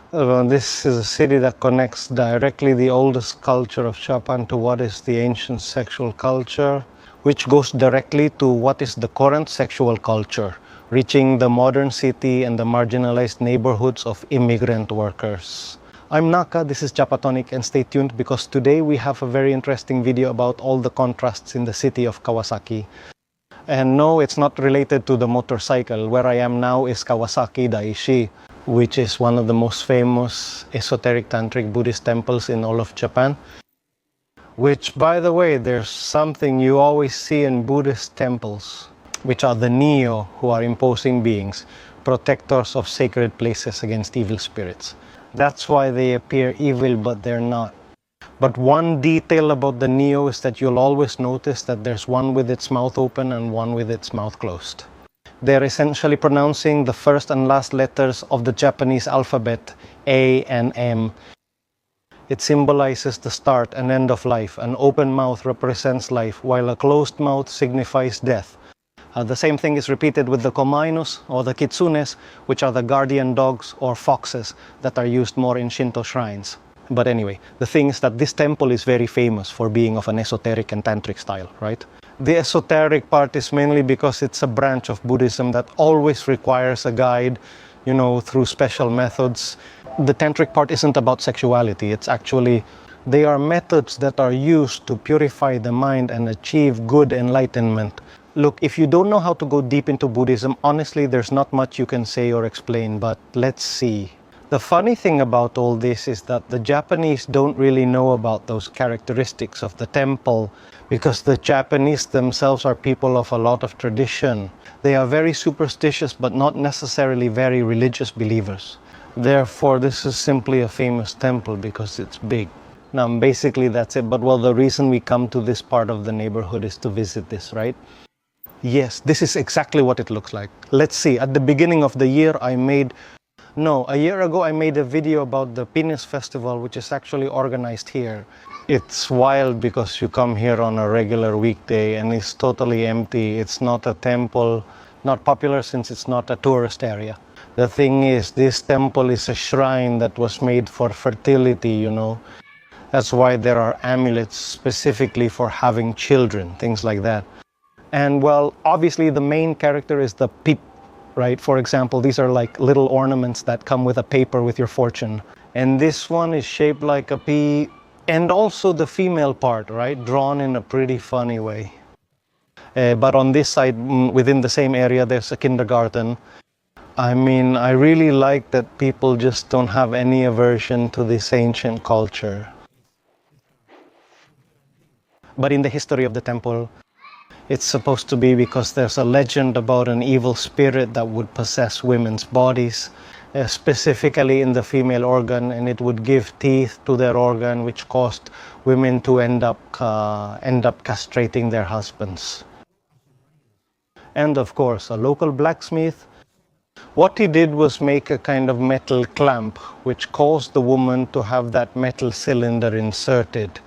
This is a city that connects directly the oldest culture of Japan to what is the ancient sexual culture, which goes directly to what is the current sexual culture, reaching the modern city and the marginalized neighborhoods of immigrant workers. I'm Naka, this is Japatonic, and stay tuned because today we have a very interesting video about all the contrasts in the city of Kawasaki. And no, it's not related to the motorcycle. Where I am now is Kawasaki Daishi, which is one of the most famous esoteric tantric Buddhist temples in all of Japan. Which, by the way, there's something you always see in Buddhist temples, which are the Neo, who are imposing beings, protectors of sacred places against evil spirits. That's why they appear evil, but they're not. But one detail about the Neo is that you'll always notice that there's one with its mouth open and one with its mouth closed. They're essentially pronouncing the first and last letters of the Japanese alphabet, A and M. It symbolizes the start and end of life. An open mouth represents life, while a closed mouth signifies death. The same thing is repeated with the Komainus or the Kitsunes, which are the guardian dogs or foxes that are used more in Shinto shrines. But anyway, the thing is that this temple is very famous for being of an esoteric and tantric style, right? The esoteric part is mainly because it's a branch of Buddhism that always requires a guide, through special methods. The tantric part isn't about sexuality. It's actually, they are methods that are used to purify the mind and achieve good enlightenment. Look, if you don't know how to go deep into Buddhism, honestly, there's not much you can say or explain, but let's see. The funny thing about all this is that the Japanese don't really know about those characteristics of the temple because the Japanese themselves are people of a lot of tradition. They are very superstitious but not necessarily very religious believers. Therefore, this is simply a famous temple because it's big. Now, basically that's it. But well, the reason we come to this part of the neighborhood is to visit this, right? Yes, this is exactly what it looks like. Let's see, at the beginning of the year, a year ago I made a video about the Penis Festival, which is actually organized here. It's wild because you come here on a regular weekday and it's totally empty. It's not a temple, not popular since it's not a tourist area. The thing is, this temple is a shrine that was made for fertility, That's why there are amulets specifically for having children, things like that. And well, obviously the main character is the peep, right? For example, these are like little ornaments that come with a paper with your fortune. And this one is shaped like a pea, and also the female part, right? Drawn in a pretty funny way. But on this side, within the same area, there's a kindergarten. I mean, I really like that people just don't have any aversion to this ancient culture. But in the history of the temple, it's supposed to be because there's a legend about an evil spirit that would possess women's bodies, specifically in the female organ, and it would give teeth to their organ, which caused women to end up castrating their husbands. And of course, a local blacksmith, what he did was make a kind of metal clamp, which caused the woman to have that metal cylinder inserted,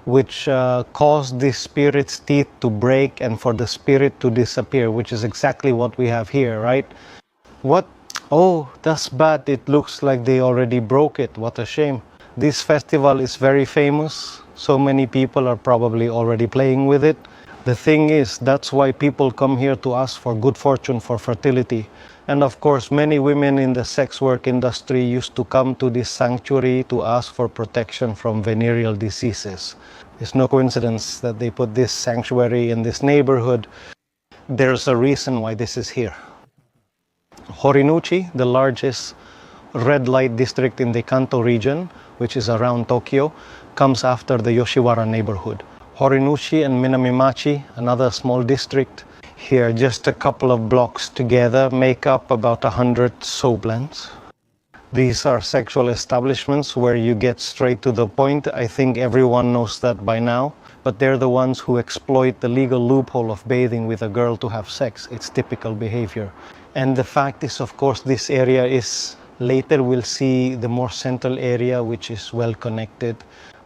which caused the spirit's teeth to break and for the spirit to disappear, which is exactly what we have here, right? What? Oh, that's bad. It looks like they already broke it. What a shame. This festival is very famous. So many people are probably already playing with it. The thing is, that's why people come here to ask for good fortune, for fertility. And of course, many women in the sex work industry used to come to this sanctuary to ask for protection from venereal diseases. It's no coincidence that they put this sanctuary in this neighborhood. There's a reason why this is here. Horinuchi, the largest red light district in the Kanto region, which is around Tokyo, comes after the Yoshiwara neighborhood. Horinuchi and Minamimachi, another small district, here just a couple of blocks together, make up about 100 soblens. These are sexual establishments where you get straight to the point. I think everyone knows that by now, but they're the ones who exploit the legal loophole of bathing with a girl to have sex. It's typical behavior. And the fact is, of course, this area is, later we'll see the more central area, which is well connected.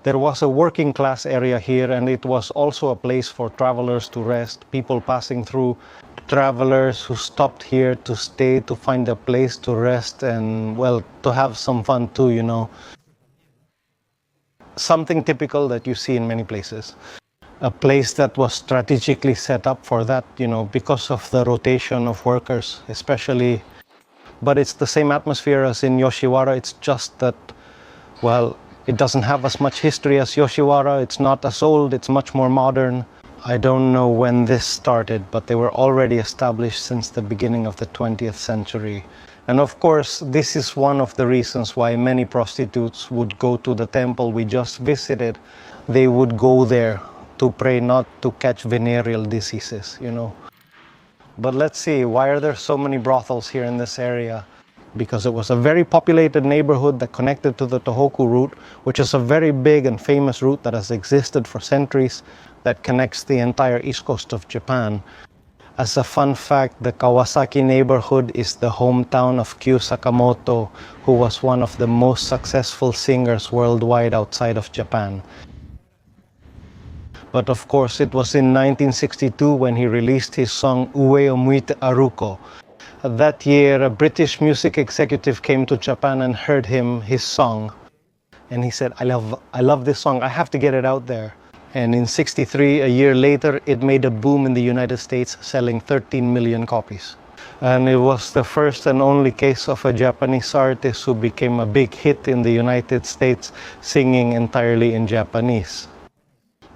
There was a working class area here, and it was also a place for travelers to rest, people passing through. travelers who stopped here to stay, to find a place to rest and, well, to have some fun too, you know. Something typical that you see in many places. A place that was strategically set up for that, you know, because of the rotation of workers, especially. But it's the same atmosphere as in Yoshiwara. It's just that, well, it doesn't have as much history as Yoshiwara. It's not as old. It's much more modern. I don't know when this started, but they were already established since the beginning of the 20th century. And of course, this is one of the reasons why many prostitutes would go to the temple we just visited. They would go there to pray not to catch venereal diseases, you know. But let's see, why are there so many brothels here in this area? Because it was a very populated neighborhood that connected to the Tohoku route, which is a very big and famous route that has existed for centuries, that connects the entire east coast of Japan. As a fun fact, the Kawasaki neighborhood is the hometown of Kyu Sakamoto, who was one of the most successful singers worldwide outside of Japan. But of course, it was in 1962 when he released his song Ue o Muite Aruko. That year, a British music executive came to Japan and heard his song. And he said, I love this song, I have to get it out there. And in 63, a year later, it made a boom in the United States, selling 13 million copies. And it was the first and only case of a Japanese artist who became a big hit in the United States, singing entirely in Japanese.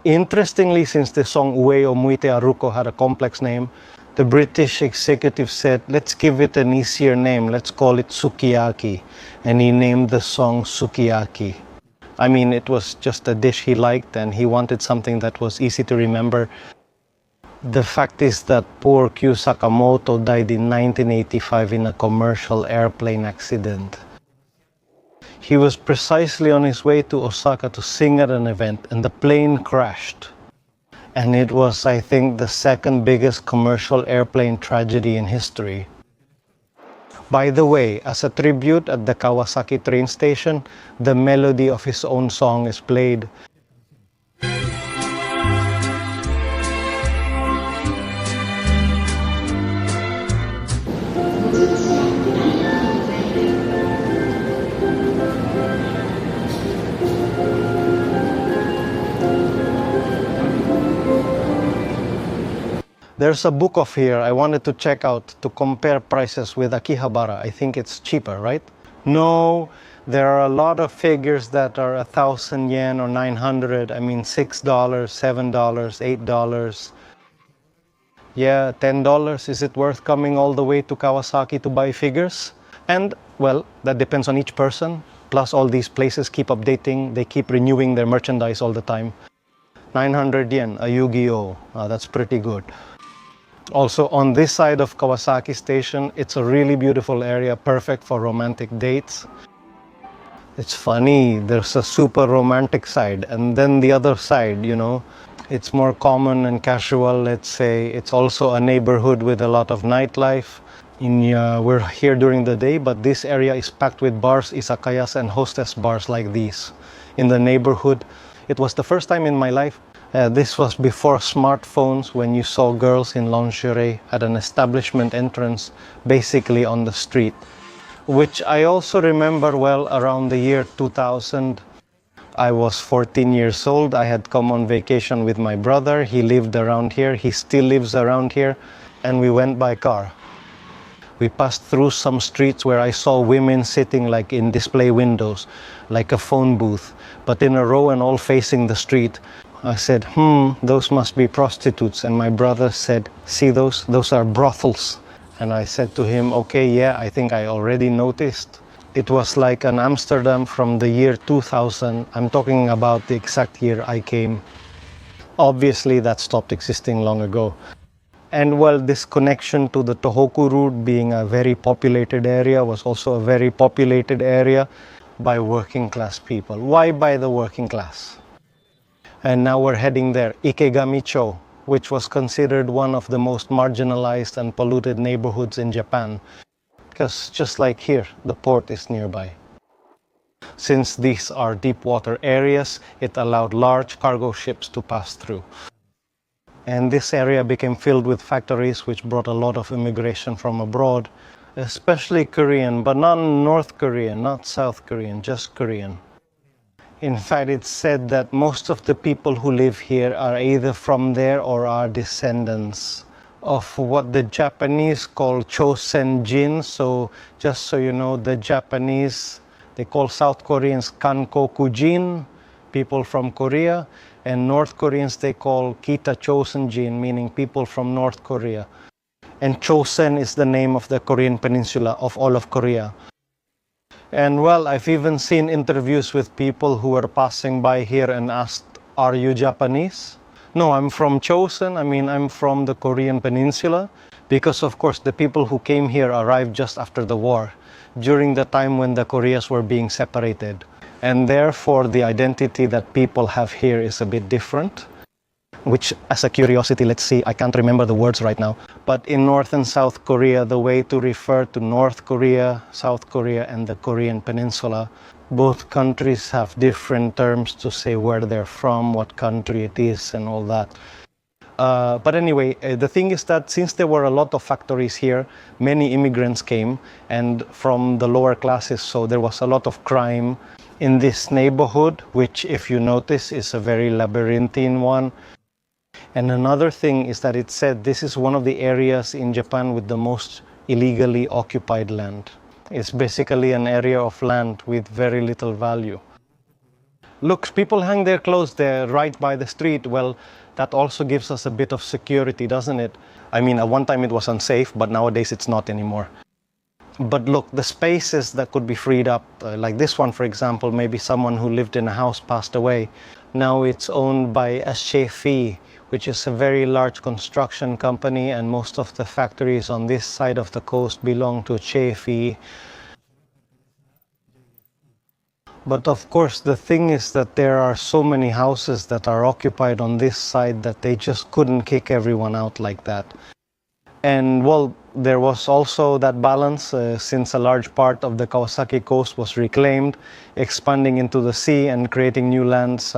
Interestingly, since the song Ue o Muite Aruko had a complex name, the British executive said, let's give it an easier name, let's call it Sukiyaki. And he named the song Sukiyaki. I mean, it was just a dish he liked and he wanted something that was easy to remember. The fact is that poor Kyu Sakamoto died in 1985 in a commercial airplane accident. He was precisely on his way to Osaka to sing at an event and the plane crashed. And it was, I think, the second biggest commercial airplane tragedy in history. By the way, as a tribute at the Kawasaki train station, the melody of his own song is played. There's a book of here I wanted to check out to compare prices with Akihabara. I think it's cheaper, right? No, there are a lot of figures that are 1,000 yen or 900. I mean, $6, $7, $8. Yeah, $10. Is it worth coming all the way to Kawasaki to buy figures? And, well, that depends on each person. Plus, all these places keep updating. They keep renewing their merchandise all the time. 900 yen, a Yu-Gi-Oh! That's pretty good. Also, on this side of Kawasaki Station, it's a really beautiful area, perfect for romantic dates. It's funny, there's a super romantic side, and then the other side, you know, it's more common and casual, let's say. It's also a neighborhood with a lot of nightlife. We're here during the day, but this area is packed with bars, izakayas, and hostess bars like these. In the neighborhood, it was the first time in my life. This was before smartphones, when you saw girls in lingerie at an establishment entrance, basically on the street. Which I also remember well around the year 2000. I was 14 years old. I had come on vacation with my brother. He lived around here. He still lives around here. And we went by car. We passed through some streets where I saw women sitting like in display windows, like a phone booth, but in a row and all facing the street. I said, those must be prostitutes. And my brother said, see those? Those are brothels. And I said to him, okay, yeah, I think I already noticed. It was like an Amsterdam from the year 2000. I'm talking about the exact year I came. Obviously, that stopped existing long ago. And well, this connection to the Tohoku route being a very populated area was also a very populated area by working class people. Why by the working class? And now we're heading there, Ikegami-cho, which was considered one of the most marginalized and polluted neighborhoods in Japan. Because just like here, the port is nearby. Since these are deep water areas, it allowed large cargo ships to pass through. And this area became filled with factories, which brought a lot of immigration from abroad, especially Korean, but not North Korean, not South Korean, just Korean. In fact, it's said that most of the people who live here are either from there or are descendants of what the Japanese call Chosenjin. So just so you know, the Japanese, they call South Koreans Kankokujin, people from Korea, and North Koreans they call Kita Chosenjin, meaning people from North Korea. And Chosen is the name of the Korean peninsula, of all of Korea. And well, I've even seen interviews with people who were passing by here and asked, "Are you Japanese?" No, I'm from Chosen. I mean, I'm from the Korean peninsula. Because of course, the people who came here arrived just after the war, during the time when the Koreas were being separated. And therefore, the identity that people have here is a bit different. Which, as a curiosity, let's see, I can't remember the words right now, but in North and South Korea, the way to refer to North Korea, South Korea, and the Korean peninsula, both countries have different terms to say where they're from, what country it is, and all that. But anyway, the thing is that since there were a lot of factories here, many immigrants came, and from the lower classes, so there was a lot of crime in this neighborhood, which, if you notice, is a very labyrinthine one. And another thing is that it said this is one of the areas in Japan with the most illegally occupied land. It's basically an area of land with very little value. Look, people hang their clothes there right by the street. Well, that also gives us a bit of security, doesn't it? I mean, at one time it was unsafe, but nowadays it's not anymore. But look, the spaces that could be freed up, like this one, for example, maybe someone who lived in a house passed away. Now it's owned by a Shefi, which is a very large construction company, and most of the factories on this side of the coast belong to Shefi. But of course, the thing is that there are so many houses that are occupied on this side that they just couldn't kick everyone out like that. And well, there was also that balance since a large part of the Kawasaki coast was reclaimed, expanding into the sea and creating new lands.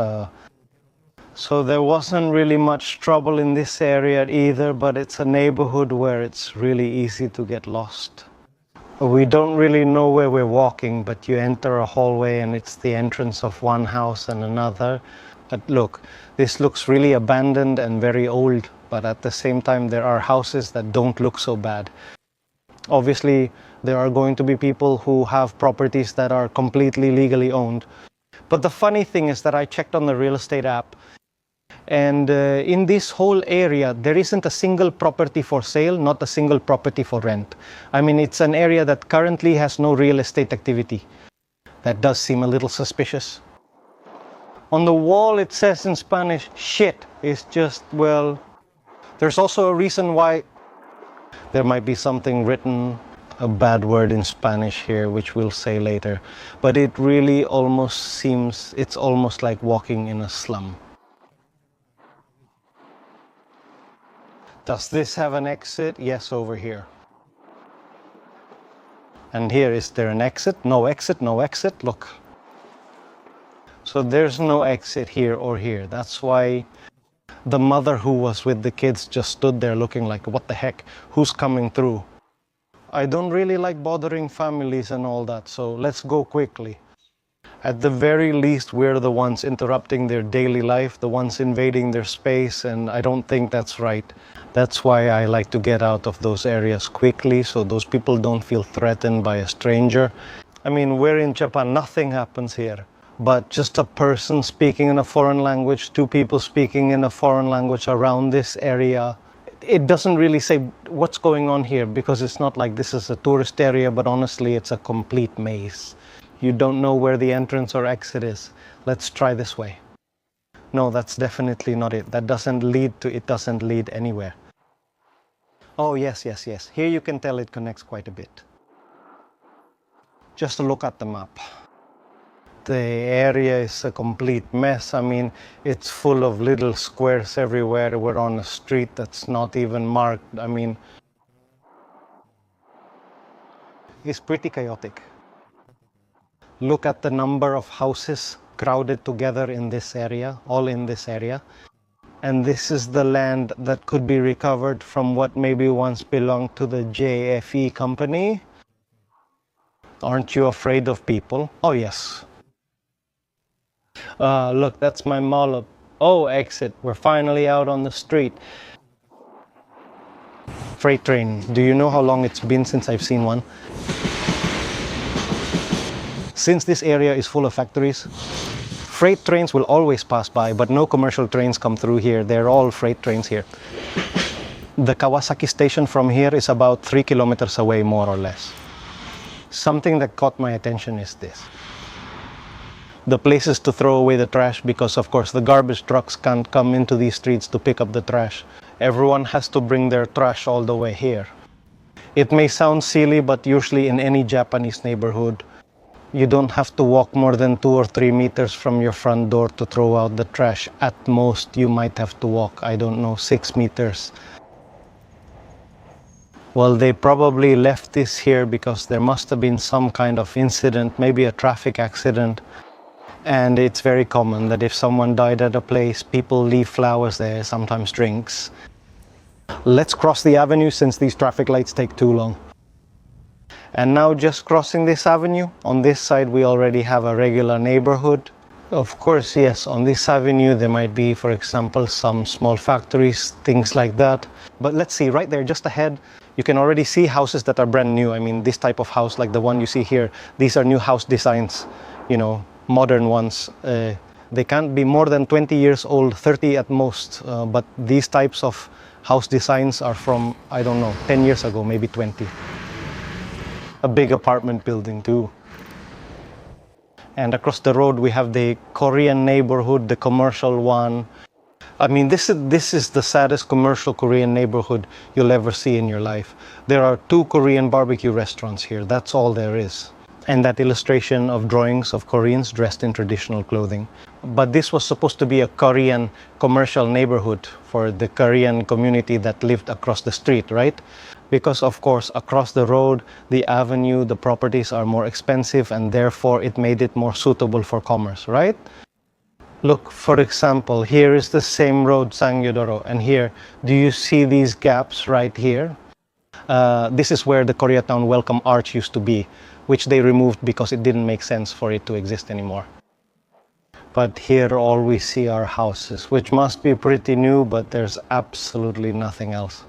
So there wasn't really much trouble in this area either, but it's a neighborhood where it's really easy to get lost. We don't really know where we're walking, but you enter a hallway and it's the entrance of one house and another. But look, this looks really abandoned and very old, but at the same time there are houses that don't look so bad. Obviously, there are going to be people who have properties that are completely legally owned. But the funny thing is that I checked on the real estate app, and in this whole area, there isn't a single property for sale, not a single property for rent. I mean, it's an area that currently has no real estate activity. That does seem a little suspicious. On the wall, it says in Spanish, shit. It's just, well, there's also a reason why there might be something written, a bad word in Spanish here, which we'll say later. But it really almost seems, it's almost like walking in a slum. Does this have an exit? Yes, over here. And here, is there an exit? No exit, no exit, look. So there's no exit here or here. That's why the mother who was with the kids just stood there looking like, what the heck, who's coming through? I don't really like bothering families and all that, so let's go quickly. At the very least, we're the ones interrupting their daily life, the ones invading their space, and I don't think that's right. That's why I like to get out of those areas quickly, so those people don't feel threatened by a stranger. I mean, we're in Japan, nothing happens here. But just a person speaking in a foreign language, two people speaking in a foreign language around this area, it doesn't really say what's going on here, because it's not like this is a tourist area, but honestly, it's a complete maze. You don't know where the entrance or exit is. Let's try this way. No, that's definitely not it. That doesn't lead to, it doesn't lead anywhere. Oh, yes, yes, yes. Here you can tell it connects quite a bit. Just look at the map. The area is a complete mess. I mean, it's full of little squares everywhere. We're on a street that's not even marked. I mean, it's pretty chaotic. Look at the number of houses crowded together in this area, all in this area. And this is the land that could be recovered from what maybe once belonged to the JFE company. Aren't you afraid of people? Oh, yes. Look, that's my mall. Oh, exit. We're finally out on the street. Freight train. Do you know how long it's been since I've seen one? Since this area is full of factories, freight trains will always pass by, but no commercial trains come through here. They're all freight trains here. The Kawasaki station from here is about 3 kilometers away, more or less. Something that caught my attention is this. The places to throw away the trash, because of course the garbage trucks can't come into these streets to pick up the trash. Everyone has to bring their trash all the way here. It may sound silly, but usually in any Japanese neighborhood, you don't have to walk more than 2 or 3 meters from your front door to throw out the trash. At most, you might have to walk, I don't know, 6 meters. Well, they probably left this here because there must have been some kind of incident, maybe a traffic accident. And it's very common that if someone died at a place, people leave flowers there, sometimes drinks. Let's cross the avenue since these traffic lights take too long. And now just crossing this avenue, on this side we already have a regular neighborhood. Of course, yes, on this avenue there might be, for example, some small factories, things like that. But let's see, right there just ahead, you can already see houses that are brand new. I mean, this type of house like the one you see here, these are new house designs, you know, modern ones. They can't be more than 20 years old, 30 at most, but these types of house designs are from, I don't know, 10 years ago, maybe 20. A big apartment building too. And across the road we have the Korean neighborhood, the commercial one. I mean, this is the saddest commercial Korean neighborhood you'll ever see in your life. There are 2 Korean barbecue restaurants here, that's all there is. And that illustration of drawings of Koreans dressed in traditional clothing. But this was supposed to be a Korean commercial neighborhood for the Korean community that lived across the street, right? Because of course, across the road, the avenue, the properties are more expensive and therefore it made it more suitable for commerce, right? Look, for example, here is the same road, Sangyodoro, and here, do you see these gaps right here? This is where the Koreatown Welcome Arch used to be, which they removed because it didn't make sense for it to exist anymore. But here all we see are houses, which must be pretty new, but there's absolutely nothing else.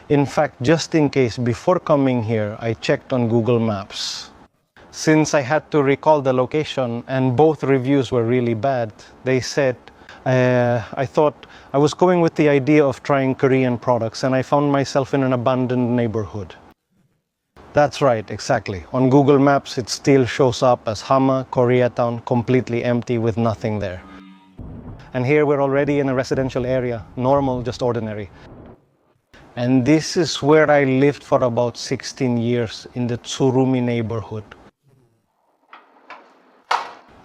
In fact, just in case, before coming here, I checked on Google Maps. Since I had to recall the location and both reviews were really bad, they said, I thought I was going with the idea of trying Korean products and I found myself in an abandoned neighborhood. That's right, exactly. On Google Maps, it still shows up as Hama, Koreatown, completely empty with nothing there. And here we're already in a residential area, normal, just ordinary. And this is where I lived for about 16 years, in the Tsurumi neighborhood.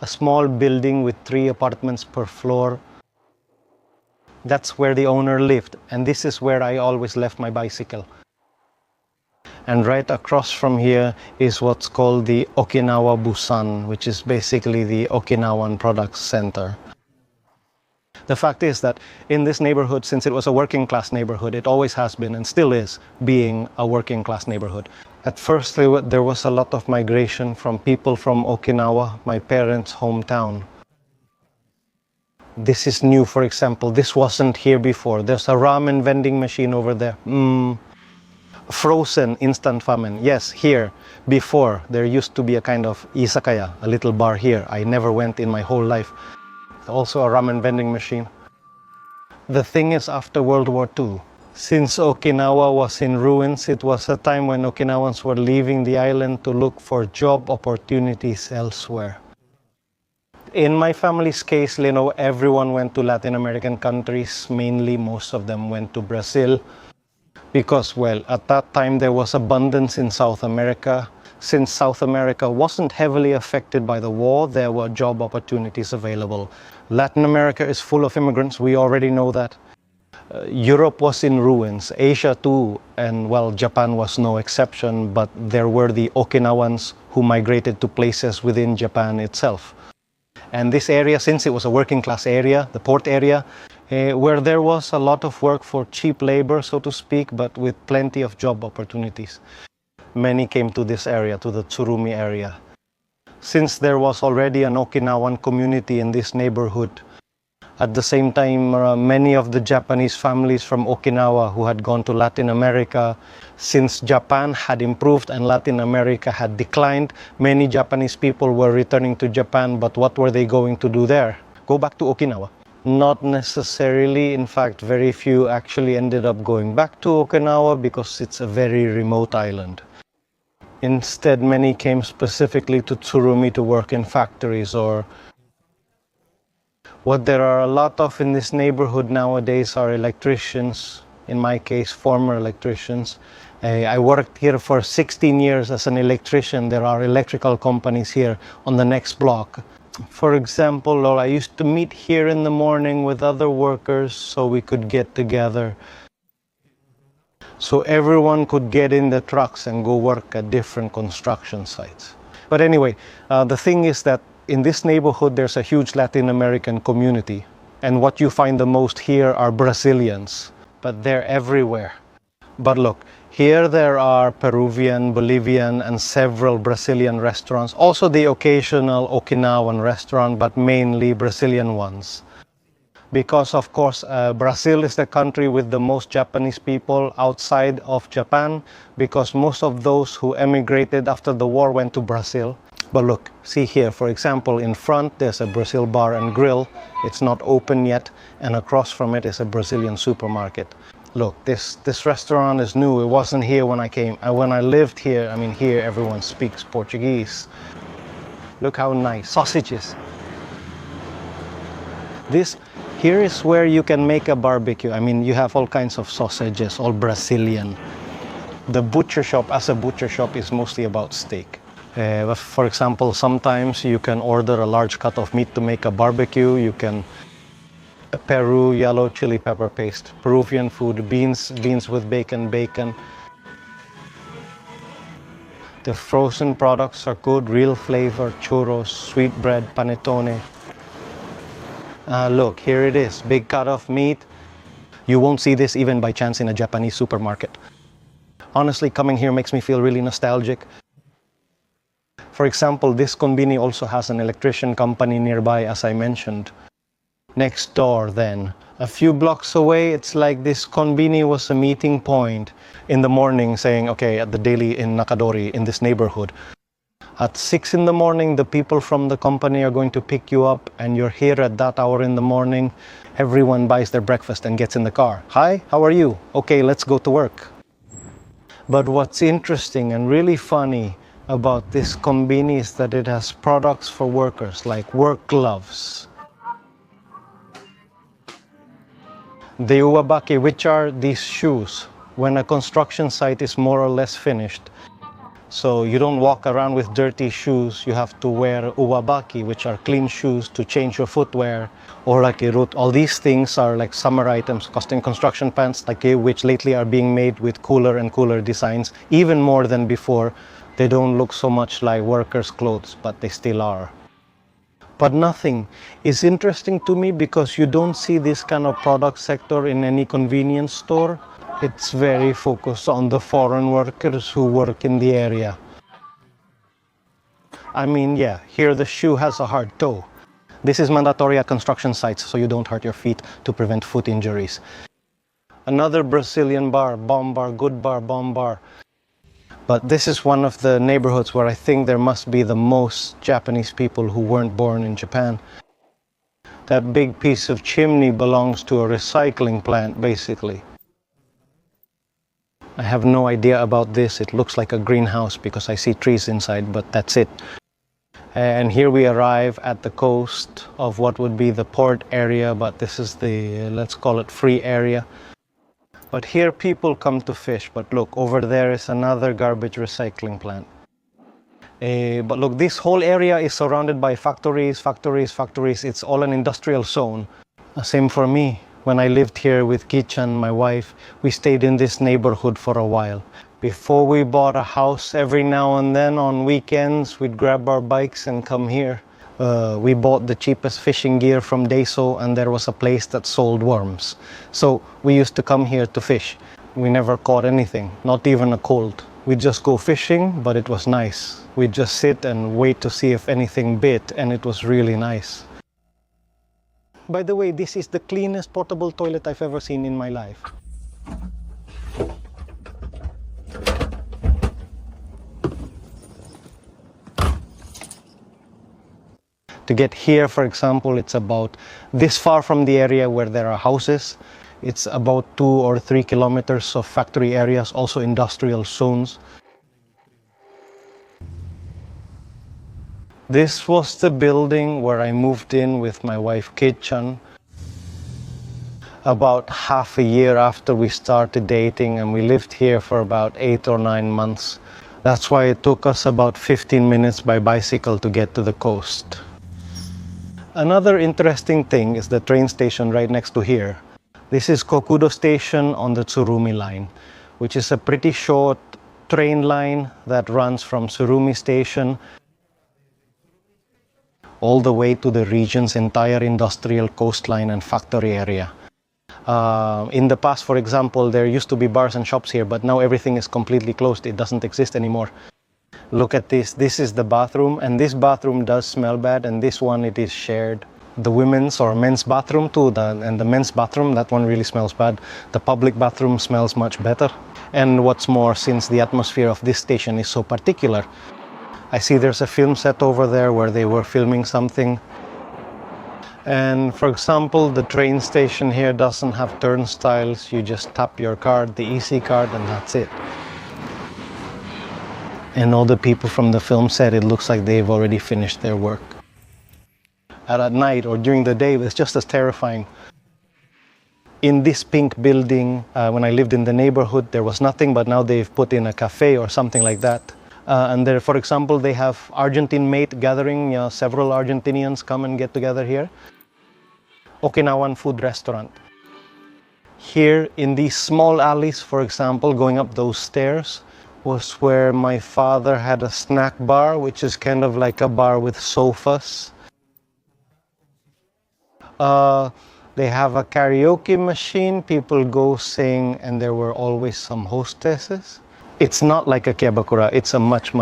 A small building with 3 apartments per floor. That's where the owner lived, and this is where I always left my bicycle. And right across from here is what's called the Okinawa Busan, which is basically the Okinawan Products Center. The fact is that in this neighborhood, since it was a working class neighborhood, it always has been and still is being a working class neighborhood. At first, there was a lot of migration from people from Okinawa, my parents' hometown. This is new, for example. This wasn't here before. There's a ramen vending machine over there. Frozen instant ramen. Yes, here. Before, there used to be a kind of izakaya, a little bar here. I never went in my whole life. Also a ramen vending machine. The thing is, after World War II, since Okinawa was in ruins, it was a time when Okinawans were leaving the island to look for job opportunities elsewhere. In my family's case, you know, everyone went to Latin American countries. Mainly, most of them went to Brazil. Because, well, at that time there was abundance in South America. Since South America wasn't heavily affected by the war, there were job opportunities available. Latin America is full of immigrants, we already know that. Europe was in ruins, Asia too, and well, Japan was no exception, but there were the Okinawans who migrated to places within Japan itself. And this area, since it was a working class area, the port area, where there was a lot of work for cheap labor, so to speak, but with plenty of job opportunities. Many came to this area, to the Tsurumi area. Since there was already an Okinawan community in this neighborhood, at the same time, many of the Japanese families from Okinawa who had gone to Latin America, since Japan had improved and Latin America had declined, many Japanese people were returning to Japan, but what were they going to do there? Go back to Okinawa? Not necessarily. In fact, very few actually ended up going back to Okinawa because it's a very remote island. Instead, many came specifically to Tsurumi to work in factories, or what there are a lot of in this neighborhood nowadays are electricians, in my case, former electricians. I worked here for 16 years as an electrician. There are electrical companies here on the next block. For example, I used to meet here in the morning with other workers so we could get together. So everyone could get in the trucks and go work at different construction sites. But anyway, the thing is that in this neighborhood there's a huge Latin American community. And what you find the most here are Brazilians. But they're everywhere. But look, here there are Peruvian, Bolivian, and several Brazilian restaurants. Also the occasional Okinawan restaurant, but mainly Brazilian ones. Because of course, Brazil is the country with the most Japanese people outside of Japan, because most of those who emigrated after the war went to Brazil. But look, see here, for example, in front there's a Brazil bar and grill. It's not open yet, and across from it is a Brazilian supermarket. Look, this restaurant is new. It wasn't here when I came. When I lived here, I mean, here everyone speaks Portuguese. Look how nice. Sausages. Here is where you can make a barbecue. I mean, you have all kinds of sausages, all Brazilian. The butcher shop, as a butcher shop, is mostly about steak. For example, sometimes you can order a large cut of meat to make a barbecue. You can Peru yellow chili pepper paste, Peruvian food, beans with bacon. The frozen products are good, real flavor, churros, sweet bread, panettone. Look, here it is, big cut of meat. You won't see this even by chance in a Japanese supermarket. Honestly, coming here makes me feel really nostalgic. For example, this konbini also has an electrician company nearby, as I mentioned. Next door then, a few blocks away, it's like this konbini was a meeting point in the morning, saying, okay, at the daily in Nakadori, in this neighborhood. At 6 in the morning, the people from the company are going to pick you up, and you're here at that hour in the morning. Everyone buys their breakfast and gets in the car. Hi, how are you? Okay, let's go to work. But what's interesting and really funny about this konbini is that it has products for workers, like work gloves. The uwabaki, which are these shoes, when a construction site is more or less finished. So you don't walk around with dirty shoes. You have to wear uwabaki, which are clean shoes, to change your footwear. Or like irut. All these things are like summer items, costing construction pants, like which lately are being made with cooler and cooler designs, even more than before. They don't look so much like workers' clothes, but they still are. But nothing is interesting to me because you don't see this kind of product sector in any convenience store. It's very focused on the foreign workers who work in the area. I mean, yeah, here the shoe has a hard toe. This is mandatory at construction sites so you don't hurt your feet to prevent foot injuries. Another Brazilian bar, Bomb Bar, Good Bar, Bomb Bar. But this is one of the neighborhoods where I think there must be the most Japanese people who weren't born in Japan. That big piece of chimney belongs to a recycling plant, basically. I have no idea about this. It looks like a greenhouse because I see trees inside, but that's it. And here we arrive at the coast of what would be the port area, but this is the, let's call it, free area. But here people come to fish. But look, over there is another garbage recycling plant. But look, this whole area is surrounded by factories. It's all an industrial zone. Same for me. When I lived here with Kichan, my wife, we stayed in this neighborhood for a while. Before we bought a house, every now and then on weekends, we'd grab our bikes and come here. We bought the cheapest fishing gear from Daishi, and there was a place that sold worms. So we used to come here to fish. We never caught anything, not even a cold. We'd just go fishing, but it was nice. We'd just sit and wait to see if anything bit, and it was really nice. By the way, this is the cleanest portable toilet I've ever seen in my life. To get here, for example, it's about this far from the area where there are houses. It's about 2 or 3 kilometers of factory areas, also industrial zones. This was the building where I moved in with my wife Kit-chan about half a year after we started dating, and we lived here for about 8 or 9 months. That's why it took us about 15 minutes by bicycle to get to the coast. Another interesting thing is the train station right next to here. This is Kokudo Station on the Tsurumi line, which is a pretty short train line that runs from Tsurumi Station all the way to the region's entire industrial coastline and factory area. In the past, for example, there used to be bars and shops here, but now everything is completely closed. It doesn't exist anymore. Look at this. This is the bathroom, and this bathroom does smell bad, and this one, it is shared. The women's or men's bathroom too, and the men's bathroom, that one really smells bad. The public bathroom smells much better. And what's more, since the atmosphere of this station is so particular, I see there's a film set over there where they were filming something. And for example, the train station here doesn't have turnstiles. You just tap your card, the EC card, and that's it. And all the people from the film set, it looks like they've already finished their work. And at night or during the day, it's just as terrifying. In this pink building, when I lived in the neighborhood, there was nothing, but now they've put in a cafe or something like that. And there, for example, they have Argentine mate gathering. Several Argentinians come and get together here. Okinawan food restaurant. Here in these small alleys, for example, going up those stairs, was where my father had a snack bar, which is kind of like a bar with sofas. They have a karaoke machine, people go sing, and there were always some hostesses. It's not like a kyabakura, it's a much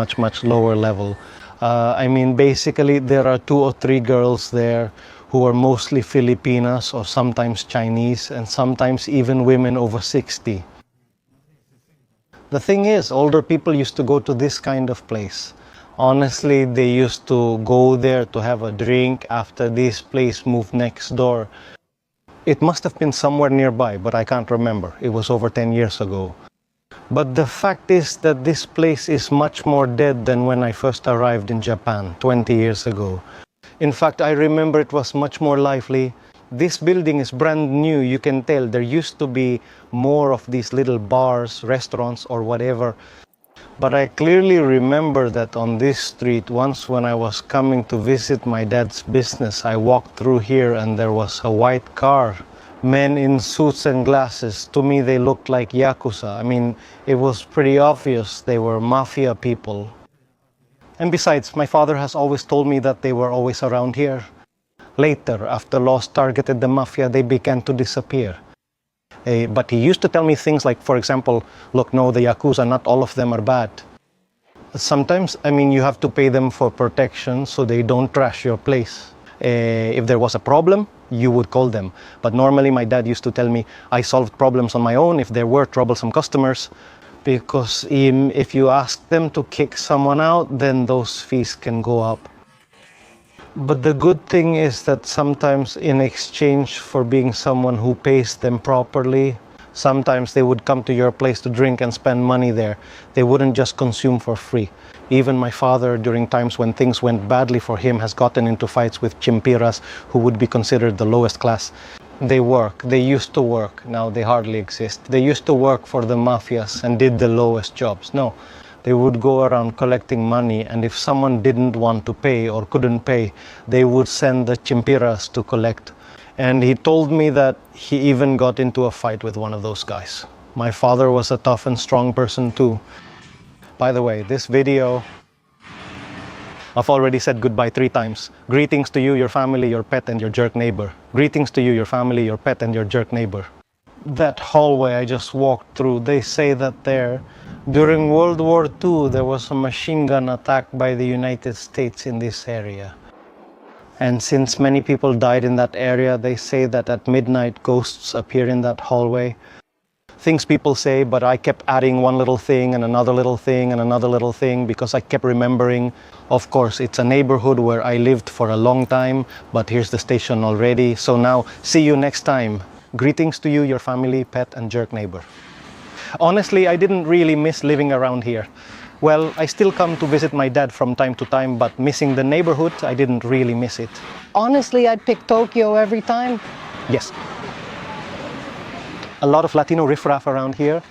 lower level. I mean, basically there are 2 or 3 girls there who are mostly Filipinas or sometimes Chinese, and sometimes even women over 60. The thing is, older people used to go to this kind of place. Honestly, they used to go there to have a drink after this place moved next door. It must have been somewhere nearby, but I can't remember. It was over 10 years ago. But the fact is that this place is much more dead than when I first arrived in Japan 20 years ago. In fact, I remember it was much more lively. This building is brand new, you can tell. There used to be more of these little bars, restaurants, or whatever. But I clearly remember that on this street, once when I was coming to visit my dad's business, I walked through here and there was a white car. Men in suits and glasses. To me, they looked like Yakuza. I mean, it was pretty obvious they were mafia people. And besides, my father has always told me that they were always around here. Later, after laws targeted the mafia, they began to disappear. But he used to tell me things like, for example, look, no, the Yakuza, not all of them are bad. Sometimes, I mean, you have to pay them for protection so they don't trash your place. If there was a problem, you would call them. But normally my dad used to tell me I solved problems on my own if there were troublesome customers, because if you ask them to kick someone out, then those fees can go up. But the good thing is that sometimes in exchange for being someone who pays them properly, sometimes they would come to your place to drink and spend money there. They wouldn't just consume for free. Even my father, during times when things went badly for him, has gotten into fights with chimpiras, who would be considered the lowest class. They work. They used to work. Now they hardly exist. They used to work for the mafias and did the lowest jobs. No. They would go around collecting money, and if someone didn't want to pay or couldn't pay, they would send the chimpiras to collect. And he told me that he even got into a fight with one of those guys. My father was a tough and strong person too. By the way, this video I've already said goodbye 3 times. Greetings to you, your family, your pet, and your jerk neighbor. Greetings to you, your family, your pet, and your jerk neighbor. That hallway I just walked through, they say that there, during World War II, there was a machine gun attack by the United States in this area. And since many people died in that area, they say that at midnight ghosts appear in that hallway. Things people say, but I kept adding one little thing and another little thing and another little thing because I kept remembering, of course, it's a neighborhood where I lived for a long time, but here's the station already. So now, see you next time. Greetings to you, your family, pet, and jerk neighbor. Honestly, I didn't really miss living around here. Well, I still come to visit my dad from time to time, but missing the neighborhood, I didn't really miss it. Honestly, I'd pick Tokyo every time. Yes. A lot of Latino riffraff around here,